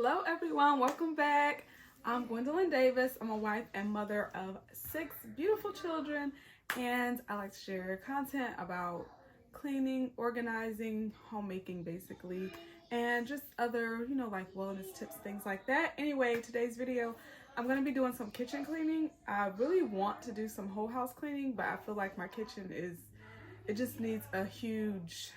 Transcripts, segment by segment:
Hello everyone, welcome back. I'm Gwendolyn Davis. I'm a wife and mother of 6 beautiful children, and I like to share content about cleaning, organizing, homemaking basically, and just other, like wellness tips, things like that. Anyway, today's video, I'm going to be doing some kitchen cleaning. I really want to do some whole house cleaning, but I feel like my kitchen it just needs a huge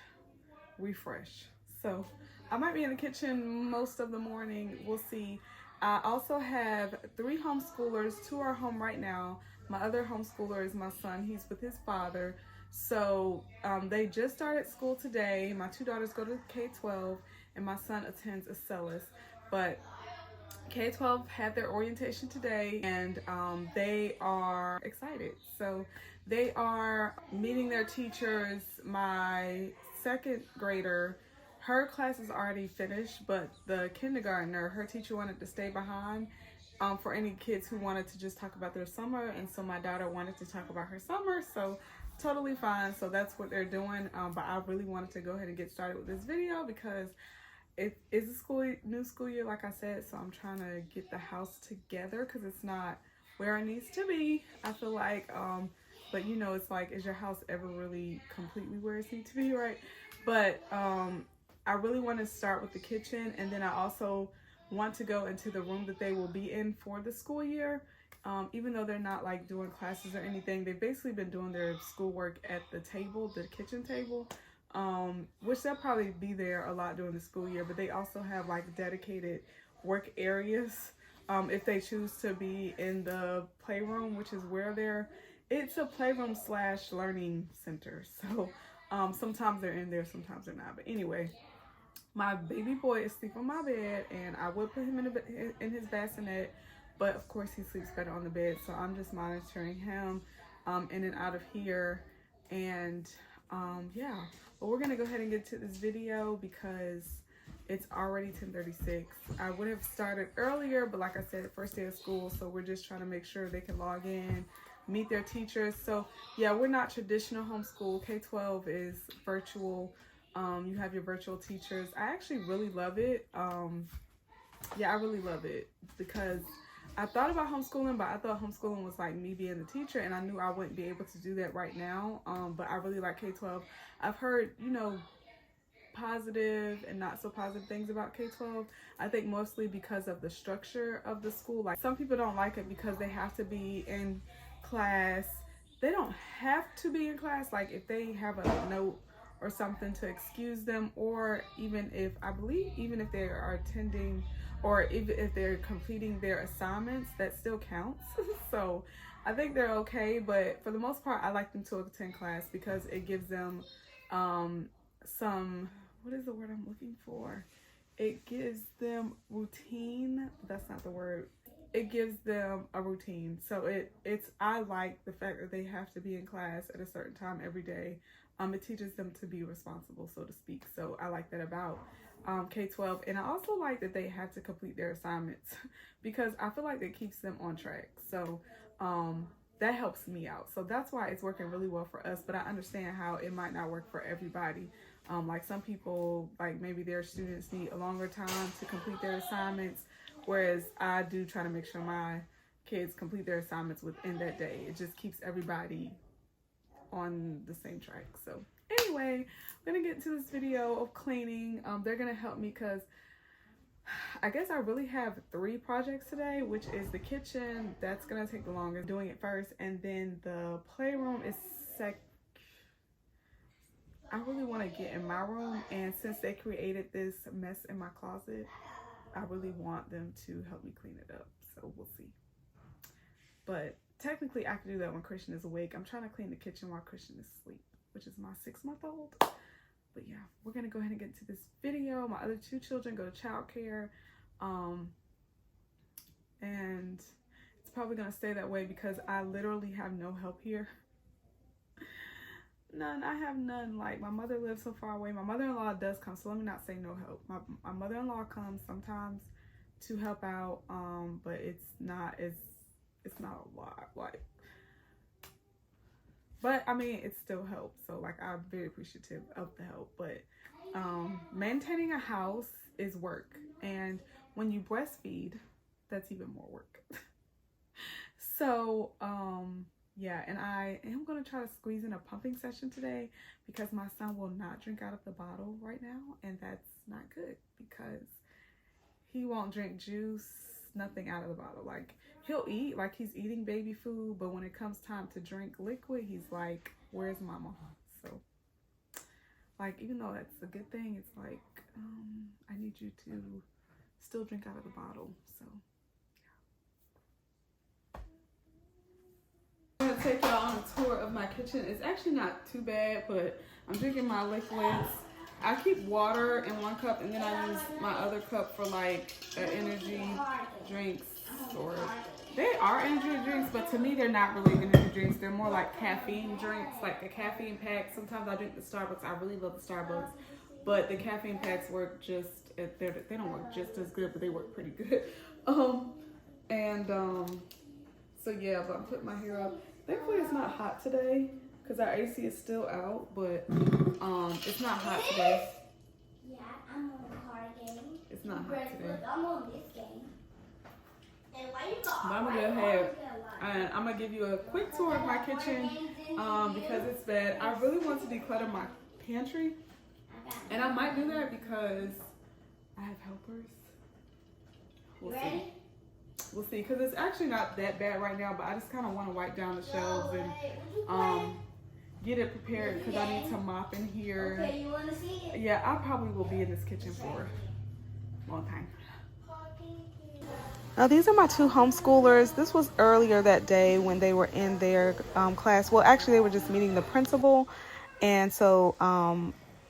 refresh. So I might be in the kitchen most of the morning. We'll see. I also have 3 homeschoolers. 2 are home right now. My other homeschooler is my son. He's with his father. So they just started school today. My 2 daughters go to K12 and my son attends Acellus. But K12 had their orientation today, and they are excited. So they are meeting their teachers. My 2nd grader, her class is already finished, but the kindergartner, her teacher wanted to stay behind for any kids who wanted to just talk about their summer, and so my daughter wanted to talk about her summer, so totally fine. So that's what they're doing, but I really wanted to go ahead and get started with this video because it is a new school year, like I said, so I'm trying to get the house together because it's not where it needs to be, I feel like. But it's like, is your house ever really completely where it needs to be, right? But I really want to start with the kitchen, and then I also want to go into the room that they will be in for the school year. Even though they're not like doing classes or anything, they've basically been doing their schoolwork at the table, the kitchen table. Which they'll probably be there a lot during the school year, but they also have like dedicated work areas if they choose to be in the playroom, which is where it's a playroom / learning center. So sometimes they're in there, sometimes they're not. But anyway, my baby boy is asleep on my bed, and I would put him in his bassinet, but of course he sleeps better on the bed, so I'm just monitoring him in and out of here. And yeah, but we're gonna go ahead and get to this video because it's already 10:36. I would have started earlier, but like I said, first day of school, so we're just trying to make sure they can log in, meet their teachers. So yeah, we're not traditional homeschool. K12 is virtual. You have your virtual teachers. I actually really love it. Yeah, I really love it because I thought about homeschooling, but I thought homeschooling was like me being the teacher, and I knew I wouldn't be able to do that right now. But I really like K12. I've heard, positive and not so positive things about K12. I think mostly because of the structure of the school. Like, some people don't like it because they have to be in class. They don't have to be in class. Like, if they have a note or something to excuse them, or even if they are attending, or if they're completing their assignments, that still counts. So I think they're okay, but for the most part, I like them to attend class because it gives them some, what is the word I'm looking for? It gives them routine. That's not the word. It gives them a routine. So I like the fact that they have to be in class at a certain time every day. It teaches them to be responsible, so to speak. So I like that about K12. And I also like that they have to complete their assignments because I feel like that keeps them on track. So that helps me out. So that's why it's working really well for us. But I understand how it might not work for everybody. Like, some people, like maybe their students need a longer time to complete their assignments, whereas I do try to make sure my kids complete their assignments within that day. It just keeps everybody on the same track. So anyway, I'm gonna get into this video of cleaning. They're gonna help me because I guess I really have 3 projects today, which is the kitchen. That's gonna take the longest, doing it first, and then the playroom is I really want to get in my room, and since they created this mess in my closet, I really want them to help me clean it up. So we'll see. But technically, I can do that when Christian is awake. I'm trying to clean the kitchen while Christian is asleep, which is my 6-month-old. But yeah, we're gonna go ahead and get into this video. My other 2 children go to childcare, and it's probably gonna stay that way because I literally have no help here. None. I have none. Like, my mother lives so far away. My mother-in-law does come, so let me not say no help. My mother-in-law comes sometimes to help out, but it's not a lot. Like, but I mean, it still helps. So like, I'm very appreciative of the help. But maintaining a house is work, and when you breastfeed, that's even more work. So, yeah, and I am going to try to squeeze in a pumping session today because my son will not drink out of the bottle right now, and that's not good because he won't drink juice, nothing out of the bottle. Like, he'll eat like he's eating baby food, but when it comes time to drink liquid, he's like, where's mama? So, like, even though that's a good thing, it's like, I need you to still drink out of the bottle. So, I'm gonna take y'all on a tour of my kitchen. It's actually not too bad, but I'm drinking my liquids. I keep water in one cup, and then I use my other cup for like energy drinks. Or they are energy drinks, but to me they're not really energy drinks. They're more like caffeine drinks, like a caffeine pack. Sometimes I drink the Starbucks. I really love the Starbucks, but the caffeine packs work just. They don't work just as good, but they work pretty good. So yeah, but I'm putting my hair up. Thankfully it's not hot today because our AC is still out, but it's not hot today. Yeah, I'm on the card game. It's not hot today. Look, I'm on this game. And why you got? But I'm gonna go ahead and I'm gonna give you a quick tour of my kitchen because it's bad. I really want to declutter my pantry, and I might do that because I have helpers. We'll see. We'll see, because it's actually not that bad right now, but I just kind of want to wipe down the shelves and get it prepared because I need to mop in here. Okay, you want to see it? Yeah, I probably will be in this kitchen for a long time. Now, these are my two homeschoolers. This was earlier that day when they were in their class. Well, actually, they were just meeting the principal, and so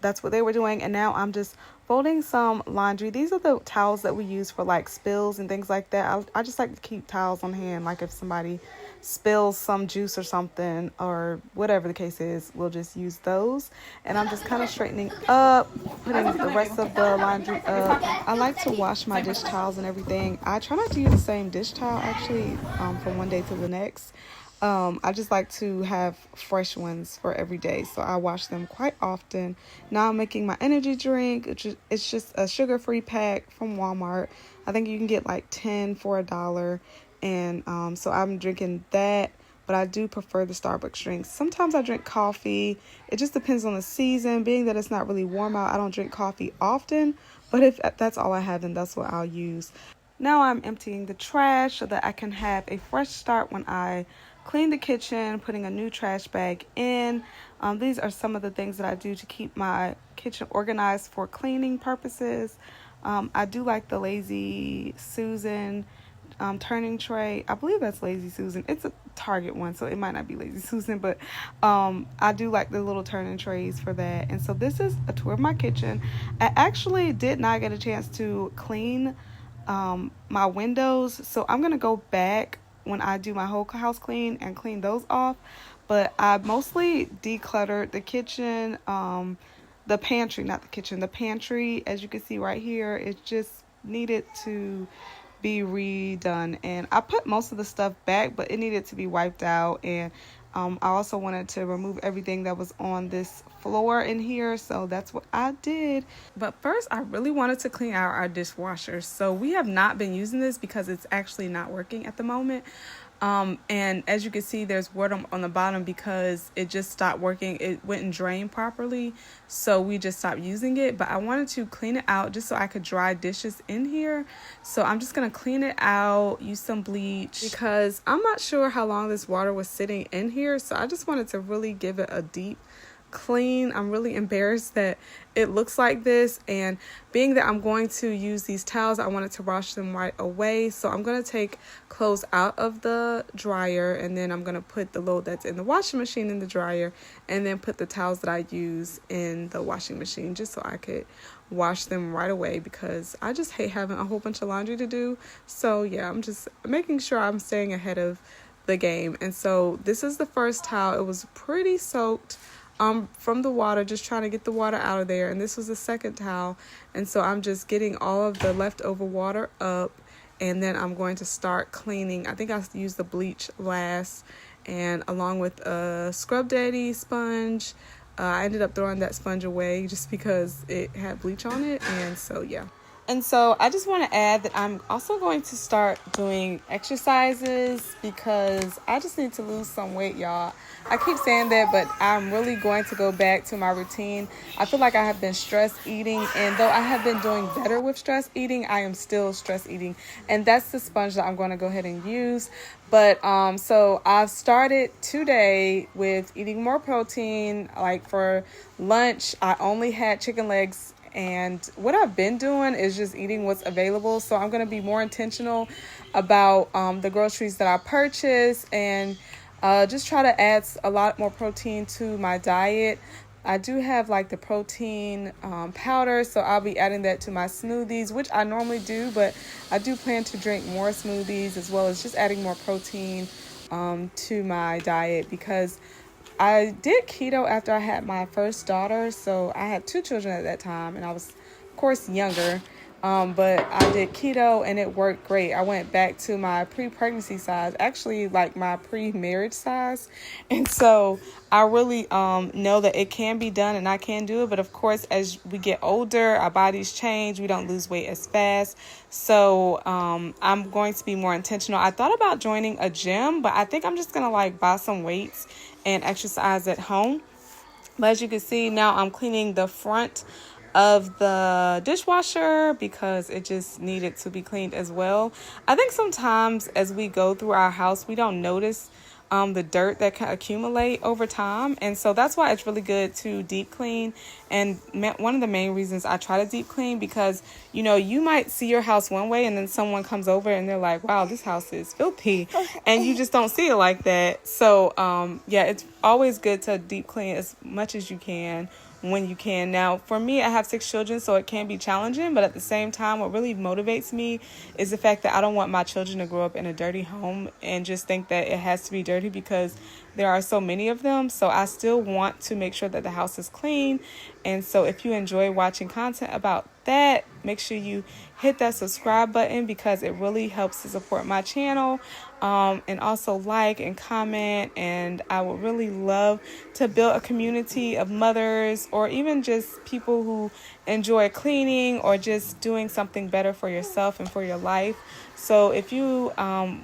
that's what they were doing. And now I'm just folding some laundry. These are the towels that we use for like spills and things like that. I just like to keep towels on hand, like if somebody spills some juice or something or whatever the case is, we'll just use those. And I'm just kind of straightening up, putting the rest of the laundry up. I like to wash my dish towels and everything. I try not to use the same dish towel actually from one day to the next. I just like to have fresh ones for every day, so I wash them quite often. Now I'm making my energy drink. It's just a sugar-free pack from Walmart. I think you can get like 10 for $1, and so I'm drinking that, but I do prefer the Starbucks drinks. Sometimes I drink coffee. It just depends on the season. Being that it's not really warm out, I don't drink coffee often, but if that's all I have, then that's what I'll use. Now I'm emptying the trash so that I can have a fresh start when I clean the kitchen, putting a new trash bag in. These are some of the things that I do to keep my kitchen organized for cleaning purposes. I do like the Lazy Susan turning tray. I believe that's Lazy Susan. It's a Target one, so it might not be Lazy Susan, but I do like the little turning trays for that. And so this is a tour of my kitchen. I actually did not get a chance to clean my windows, so I'm gonna go back when I do my whole house clean and clean those off. But I mostly decluttered the kitchen, the pantry, not the kitchen, the pantry. As you can see right here, it just needed to be redone, and I put most of the stuff back, but it needed to be wiped out. And I also wanted to remove everything that was on this floor in here, so that's what I did. But first, I really wanted to clean out our dishwasher. So we have not been using this because it's actually not working at the moment. And as you can see, there's water on the bottom because it just stopped working. It wouldn't drain properly, so we just stopped using it. But I wanted to clean it out just so I could dry dishes in here. So I'm just gonna clean it out, use some bleach, because I'm not sure how long this water was sitting in here. So I just wanted to really give it a deep clean. I'm really embarrassed that it looks like this, and being that I'm going to use these towels, I wanted to wash them right away. So I'm going to take clothes out of the dryer, and then I'm going to put the load that's in the washing machine in the dryer, and then put the towels that I use in the washing machine just so I could wash them right away, because I just hate having a whole bunch of laundry to do. So yeah, I'm just making sure I'm staying ahead of the game. And so this is the first towel. It was pretty soaked from the water, just trying to get the water out of there. And this was the second towel, and so I'm just getting all of the leftover water up, and then I'm going to start cleaning. I think I used the bleach last, and along with a Scrub Daddy sponge. I ended up throwing that sponge away just because it had bleach on it, and so yeah. And so I just want to add that I'm also going to start doing exercises because I just need to lose some weight, y'all. I keep saying that, but I'm really going to go back to my routine. I feel like I have been stress eating, and though I have been doing better with stress eating, I am still stress eating. And that's the sponge that I'm going to go ahead and use. But so I've started today with eating more protein. Like for lunch, I only had chicken legs. And what I've been doing is just eating what's available. So I'm going to be more intentional about the groceries that I purchase and just try to add a lot more protein to my diet. I do have like the protein powder, so I'll be adding that to my smoothies, which I normally do, but I do plan to drink more smoothies as well as just adding more protein to my diet because I did keto after I had my first daughter, so I had 2 children at that time, and I was, of course, younger, but I did keto, and it worked great. I went back to my pre-pregnancy size, actually, like my pre-marriage size, and so I really know that it can be done, and I can do it, but of course, as we get older, our bodies change, we don't lose weight as fast, so I'm going to be more intentional. I thought about joining a gym, but I think I'm just going to, like, buy some weights and exercise at home. But as you can see, now I'm cleaning the front of the dishwasher because it just needed to be cleaned as well. I think sometimes as we go through our house, we don't notice the dirt that can accumulate over time, and so that's why it's really good to deep clean. And one of the main reasons I try to deep clean, because you know, you might see your house one way and then someone comes over and they're like, wow, this house is filthy, and you just don't see it like that. So yeah, it's always good to deep clean as much as you can when you can. Now, for me, I have 6 children, so it can be challenging, but at the same time, what really motivates me is the fact that I don't want my children to grow up in a dirty home and just think that it has to be dirty because there are so many of them. So I still want to make sure that the house is clean. And so if you enjoy watching content about that, make sure you hit that subscribe button because it really helps to support my channel. And also like and comment, and I would really love to build a community of mothers or even just people who enjoy cleaning or just doing something better for yourself and for your life. So if you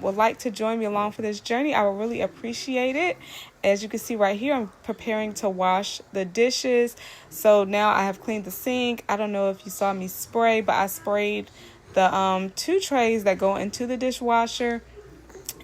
would like to join me along for this journey, I would really appreciate it. As you can see right here, I'm preparing to wash the dishes. So now I have cleaned the sink. I don't know if you saw me spray, but I sprayed the 2 trays that go into the dishwasher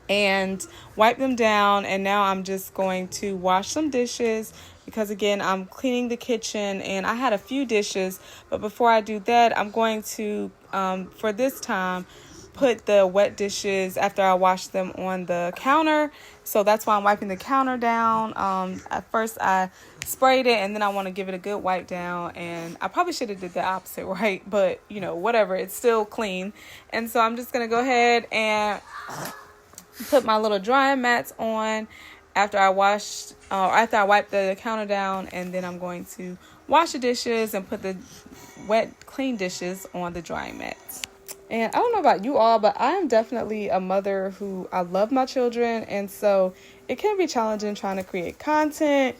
and wipe them down. And now I'm just going to wash some dishes because, again, I'm cleaning the kitchen and I had a few dishes. But before I do that, I'm going to, for this time, put the wet dishes after I wash them on the counter. So that's why I'm wiping the counter down. At first I sprayed it and then I want to give it a good wipe down, and I probably should have did the opposite, right? But you know, whatever, it's still clean. And so I'm just going to go ahead and put my little drying mats on after I wipe the counter down, and then I'm going to wash the dishes and put the wet, clean dishes on the drying mats. And I don't know about you all, but I am definitely a mother who I love my children, and so it can be challenging trying to create content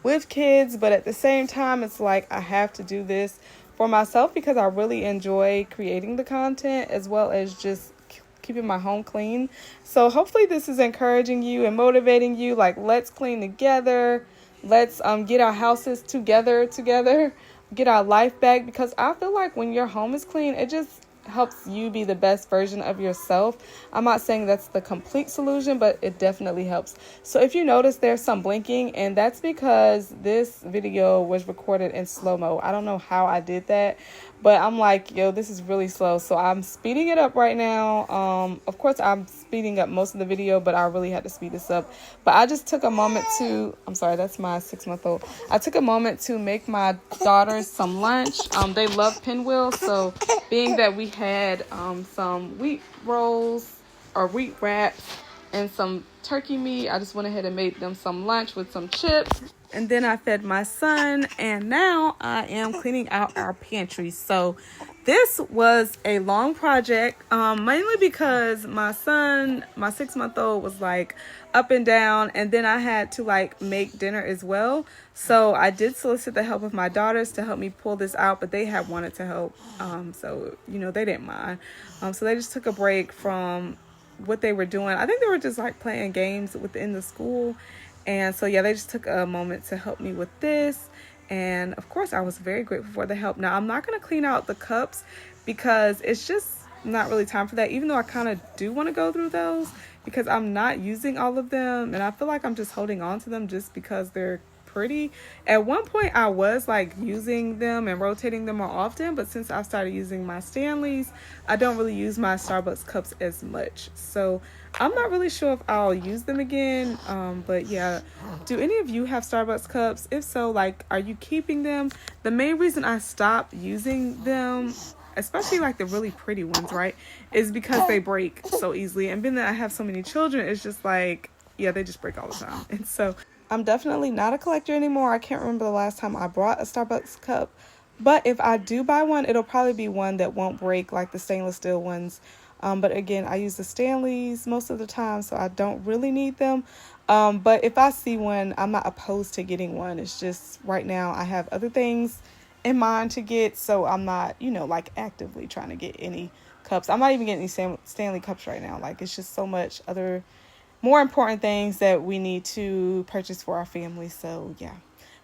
with kids, but at the same time, it's like I have to do this for myself because I really enjoy creating the content as well as just keeping my home clean. So hopefully this is encouraging you and motivating you. Like, let's clean together. Let's get our houses together, get our life back, because I feel like when your home is clean, it just helps you be the best version of yourself. I'm not saying that's the complete solution, but it definitely helps. So if you notice there's some blinking, and that's because this video was recorded in slow-mo. I don't know how I did that, but I'm like, yo, this is really slow. So I'm speeding it up right now. Of course, I'm speeding up most of the video, but I really had to speed this up. But I just took a moment to, I'm sorry, that's my 6-month-old. I took a moment to make my daughters some lunch. They love pinwheels, so being that we had some wheat rolls or wheat wraps and some turkey meat, I just went ahead and made them some lunch with some chips. And then I fed my son, and now I am cleaning out our pantry. So This was a long project, mainly because my son, my 6-month-old, was like up and down, and then I had to like make dinner as well. So I did solicit the help of my daughters to help me pull this out, but they had wanted to help, so they didn't mind. So they just took a break from what they were doing. I think they were just like playing games within the school, and so yeah, they just took a moment to help me with this. And of course, I was very grateful for the help. Now, I'm not going to clean out the cups because it's just not really time for that, even though I kind of do want to go through those because I'm not using all of them. And I feel like I'm just holding on to them just because they're pretty. At one point, I was like using them and rotating them more often. But since I've started using my Stanleys, I don't really use my Starbucks cups as much. So I'm not really sure if I'll use them again. But yeah, do any of you have Starbucks cups? If so, like, are you keeping them? The main reason I stopped using them, especially like the really pretty ones, right, is because they break so easily. And being that I have so many children, it's just like, yeah, they just break all the time. And so I'm definitely not a collector anymore. I can't remember the last time I brought a Starbucks cup. But if I do buy one, it'll probably be one that won't break like the stainless steel ones. But again, I use the Stanleys most of the time, so I don't really need them. But if I see one, I'm not opposed to getting one. It's just right now I have other things in mind to get, so I'm not, like actively trying to get any cups. I'm not even getting any Stanley cups right now. Like, it's just so much other more important things that we need to purchase for our family. So yeah.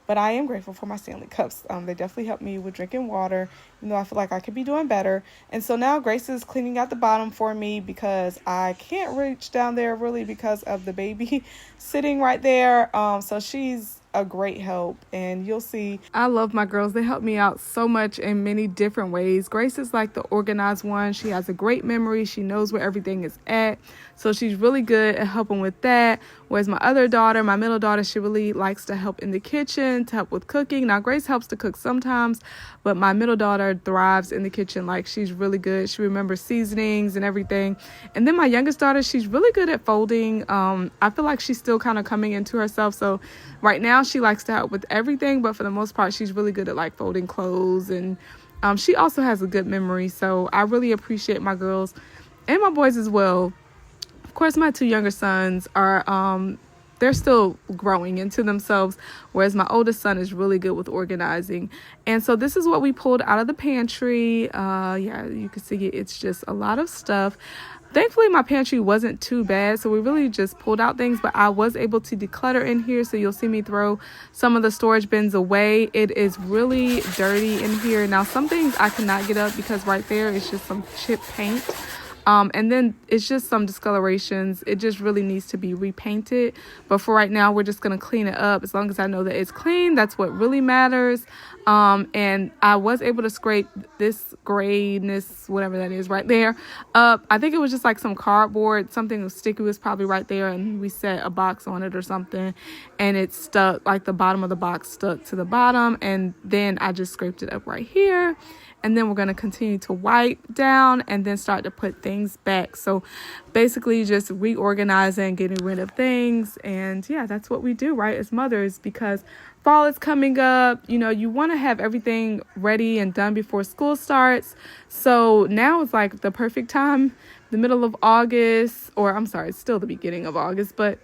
But I am grateful for my Stanley cups. They definitely help me with drinking water, even though I feel like I could be doing better. And so now Grace is cleaning out the bottom for me because I can't reach down there really because of the baby sitting right there. So she's a great help, and you'll see I love my girls. They help me out so much in many different ways. Grace is like the organized one. She has a great memory. She knows where everything is at, so she's really good at helping with that. Whereas my other daughter, my middle daughter, she really likes to help in the kitchen, to help with cooking. Now Grace helps to cook sometimes, but my middle daughter thrives in the kitchen. Like, she's really good. She remembers seasonings and everything. And then my youngest daughter, she's really good at folding. I feel like she's still kind of coming into herself, so right now she likes to help with everything, but for the most part, she's really good at like folding clothes, and she also has a good memory. So I really appreciate my girls and my boys as well. Of course, my two younger sons are, they're still growing into themselves, whereas my oldest son is really good with organizing. And so this is what we pulled out of the pantry. Yeah, you can see it. It's just a lot of stuff. Thankfully, my pantry wasn't too bad, so we really just pulled out things, but I was able to declutter in here, so you'll see me throw some of the storage bins away. It is really dirty in here. Now, some things I cannot get up because right there is just some chip paint. And then it's just some discolorations. It just really needs to be repainted. But for right now, we're just going to clean it up. As long as I know that it's clean, that's what really matters. And I was able to scrape this grayness, whatever that is right there, up. I think it was just like some cardboard. Something was sticky was probably right there. And we set a box on it or something. And it stuck, like the bottom of the box stuck to the bottom. And then I just scraped it up right here. And then we're going to continue to wipe down and then start to put things back. So basically just reorganizing, getting rid of things. And yeah, that's what we do, right, as mothers, because fall is coming up. You want to have everything ready and done before school starts. So now is like the perfect time, the middle of August, or I'm sorry, it's still the beginning of August, but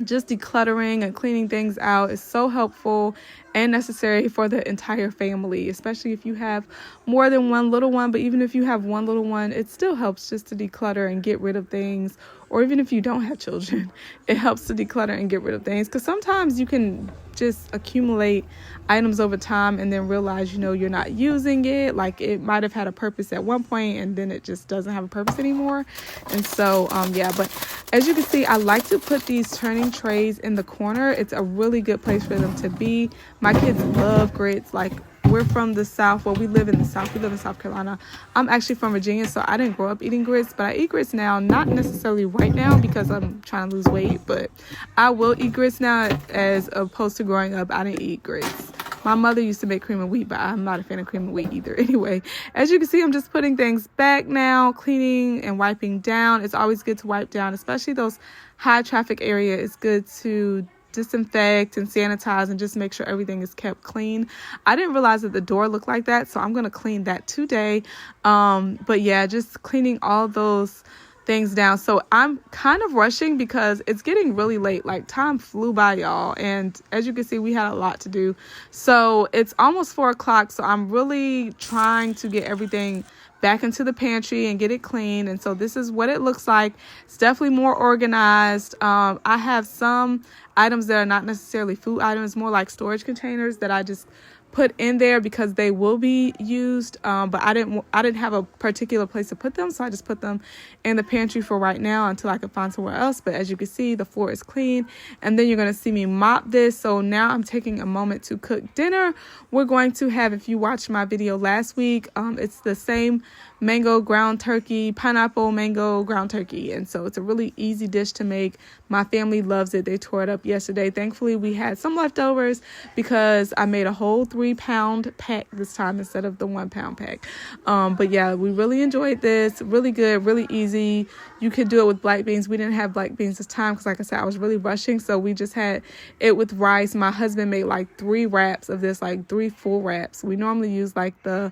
just decluttering and cleaning things out is so helpful and necessary for the entire family, especially if you have more than one little one. But even if you have one little one, it still helps just to declutter and get rid of things. Or even if you don't have children, it helps to declutter and get rid of things, because sometimes you can just accumulate items over time and then realize, you're not using it. Like, it might have had a purpose at one point and then it just doesn't have a purpose anymore. And so, yeah, but as you can see, I like to put these turning trays in the corner. It's a really good place for them to be. My kids love grits. Like, we're from the South. Well, we live in the South. We live in South Carolina. I'm actually from Virginia, so I didn't grow up eating grits, but I eat grits now. Not necessarily right now because I'm trying to lose weight, but I will eat grits now, as opposed to growing up, I didn't eat grits. My mother used to make cream of wheat, but I'm not a fan of cream of wheat either. Anyway, as you can see, I'm just putting things back now, cleaning and wiping down. It's always good to wipe down, especially those high traffic areas. It's good to disinfect and sanitize and just make sure everything is kept clean. I didn't realize that the door looked like that, so I'm going to clean that today. But yeah, just cleaning all those things down. So I'm kind of rushing because it's getting really late. Like, time flew by, y'all, and as you can see, we had a lot to do. So it's almost 4 o'clock, so I'm really trying to get everything back into the pantry and get it clean. And so this is what it looks like. It's definitely more organized. I have some items that are not necessarily food items, more like storage containers that I just put in there because they will be used, but I didn't have a particular place to put them, so I just put them in the pantry for right now until I can find somewhere else. But as you can see, the floor is clean, and then you're going to see me mop this. So now I'm taking a moment to cook dinner. We're going to have, if you watched my video last week, it's the same mango ground turkey, pineapple mango ground turkey, and so it's a really easy dish to make. My family loves it. They tore it up yesterday. Thankfully, we had some leftovers because I made a whole 3-pound pack this time instead of the 1-pound pack. But yeah, we really enjoyed this. Really good, really easy. You could do it with black beans. We didn't have black beans this time because, like I said, I was really rushing, so we just had it with rice. My husband made like 3 wraps of this, like 3 full wraps. We normally use like the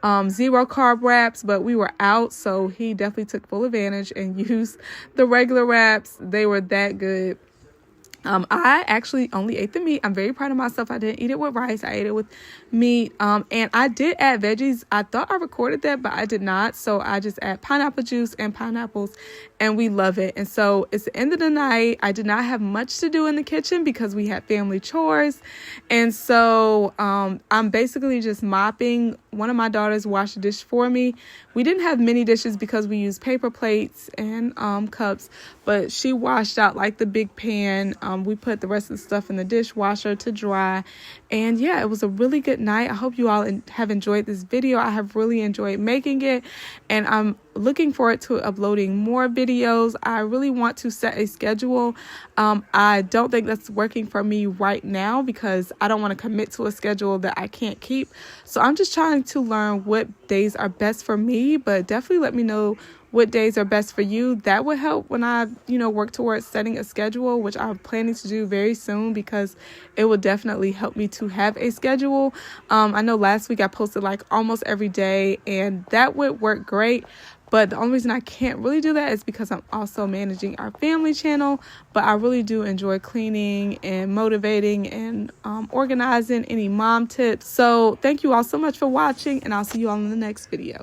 0 carb wraps, but we were out, so he definitely took full advantage and used the regular wraps. They were that good. I actually only ate the meat. I'm very proud of myself. I didn't eat it with rice. I ate it with meat. And I did add veggies. I thought I recorded that, but I did not. So I just add pineapple juice and pineapples, and we love it. And so it's the end of the night. I did not have much to do in the kitchen because we had family chores. And so I'm basically just mopping. One of my daughters washed the dish for me. We didn't have many dishes because we used paper plates and cups, but she washed out like the big pan. We put the rest of the stuff in the dishwasher to dry. And yeah, it was a really good night. I hope you all have enjoyed this video. I have really enjoyed making it, and I'm looking forward to uploading more videos. I really want to set a schedule. I don't think that's working for me right now because I don't want to commit to a schedule that I can't keep. So I'm just trying to learn what days are best for me, but definitely let me know what days are best for you. That would help when I, work towards setting a schedule, which I'm planning to do very soon because it will definitely help me to have a schedule. I know last week I posted like almost every day, and that would work great. But the only reason I can't really do that is because I'm also managing our family channel. But I really do enjoy cleaning and motivating and organizing any mom tips. So thank you all so much for watching, and I'll see you all in the next video.